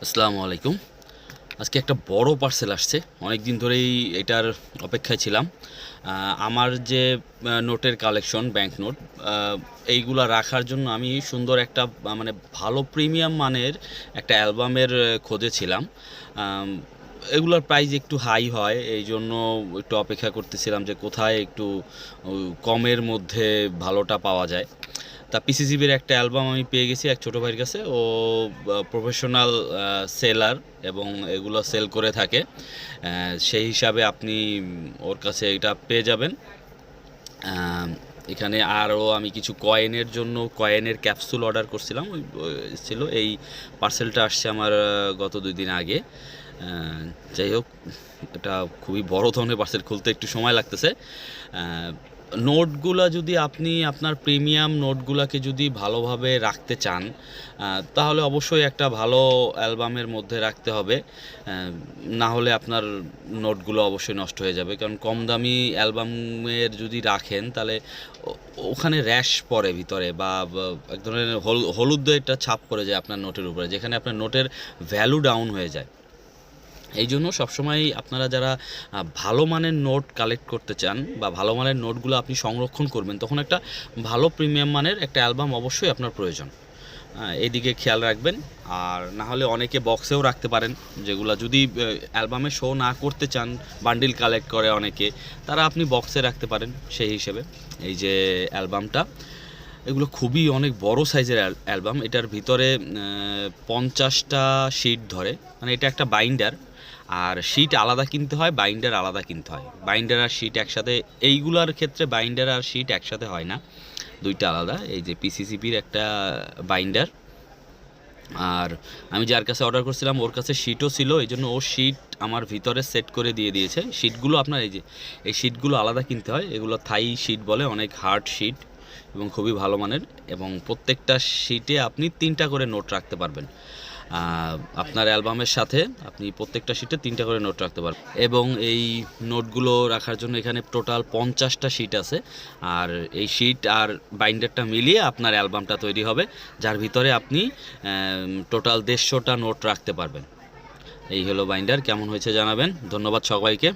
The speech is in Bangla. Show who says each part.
Speaker 1: আসসালামু আলাইকুম। আজকে একটা বড় পার্সেল আসছে। অনেক দিন ধরেই এটার অপেক্ষায় ছিলাম। আমার যে নোটের কালেকশন, ব্যাংক নোট, এইগুলা রাখার জন্য আমি সুন্দর একটা মানে ভালো প্রিমিয়াম মানের একটা অ্যালবামের খোঁজে ছিলাম। আম এগুলার প্রাইস একটু হাই হয়। এইজন্য একটু অপেক্ষা করতেছিলাম যে কোথায় একটু কমের মধ্যে ভালোটা পাওয়া যায়। তা পিসিসিবির একটা অ্যালবাম আমি পেয়ে গেছি এক ছোটো ভাইয়ের কাছে। ও প্রফেশনাল সেলার এবং এগুলো সেল করে থাকে। সেই হিসাবে আপনি ওর কাছে এটা পেয়ে যাবেন। এখানে আরও আমি কিছু কয়েনের জন্য কয়েনের ক্যাপসুল অর্ডার করছিলাম, ছিল এই পার্সেলটা আসছে আমার গত 2 দিন আগে। যাই হোক, এটা খুবই বড় ধরনের পার্সেল, খুলতে একটু সময় লাগতেছে। নোটগুলা যদি আপনি আপনার প্রিমিয়াম নোটগুলাকে যদি ভালোভাবে রাখতে চান, তাহলে অবশ্যই একটা ভালো অ্যালবামের মধ্যে রাখতে হবে। না হলে আপনার নোটগুলো অবশ্যই নষ্ট হয়ে যাবে, কারণ কম দামি অ্যালবামের যদি রাখেন তাহলে ওখানে র্যাশ পড়ে ভিতরে, বা এক ধরনের হলুদ একটা ছাপ পড়ে যায় আপনার নোটের উপরে, যেখানে আপনার নোটের ভ্যালু ডাউন হয়ে যায়। এই জন্য সবসময় আপনারা যারা ভালো মানের নোট কালেক্ট করতে চান বা ভালো মানের নোটগুলো আপনি সংরক্ষণ করবেন, তখন একটা ভালো প্রিমিয়াম মানের একটা অ্যালবাম অবশ্যই আপনার প্রয়োজন। এইদিকে খেয়াল রাখবেন। আর না হলে অনেকে বক্সেও রাখতে পারেন, যেগুলো যদি অ্যালবামে শো না করতে চান, বান্ডিল কালেক্ট করে অনেকে, তারা আপনি বক্সে রাখতে পারেন সেই হিসেবে। এই যে অ্যালবামটা, এগুলো খুবই অনেক বড় সাইজের অ্যালবাম। এটার ভিতরে 50টা শিট ধরে, মানে এটা একটা বাইন্ডার। আর শিট আলাদা কিনতে হয়, বাইন্ডার আলাদা কিনতে হয়। বাইন্ডার আর শিট একসাথে, এইগুলার ক্ষেত্রে বাইন্ডার আর শিট একসাথে হয় না, দুইটা আলাদা। এই যে পিসিসিপির একটা বাইন্ডার। আর আমি যার কাছে অর্ডার করছিলাম ওর কাছে শিটও ছিল, এই জন্য ও শিট আমার ভিতরে সেট করে দিয়ে দিয়েছে। শিটগুলো আপনার এই যে এই শিটগুলো আলাদা কিনতে হয়, এগুলো থাই শিট বলে, অনেক হার্ড শিট এবং খুবই ভালো মানের। এবং প্রত্যেকটা শিটে আপনি 3টা করে নোট রাখতে পারবেন। আপনার অ্যালবামের সাথে আপনি প্রত্যেকটা শিটে 3টা করে নোট রাখতে পারবেন। এবং এই নোটগুলো রাখার জন্য এখানে টোটাল 50টা শিট আছে। আর এই শিট আর বাইন্ডারটা মিলিয়ে আপনার অ্যালবামটা তৈরি হবে, যার ভিতরে আপনি টোটাল 150টা নোট রাখতে পারবেন। এই হলো বাইন্ডার। কেমন হয়েছে জানাবেন। ধন্যবাদ সবাইকে।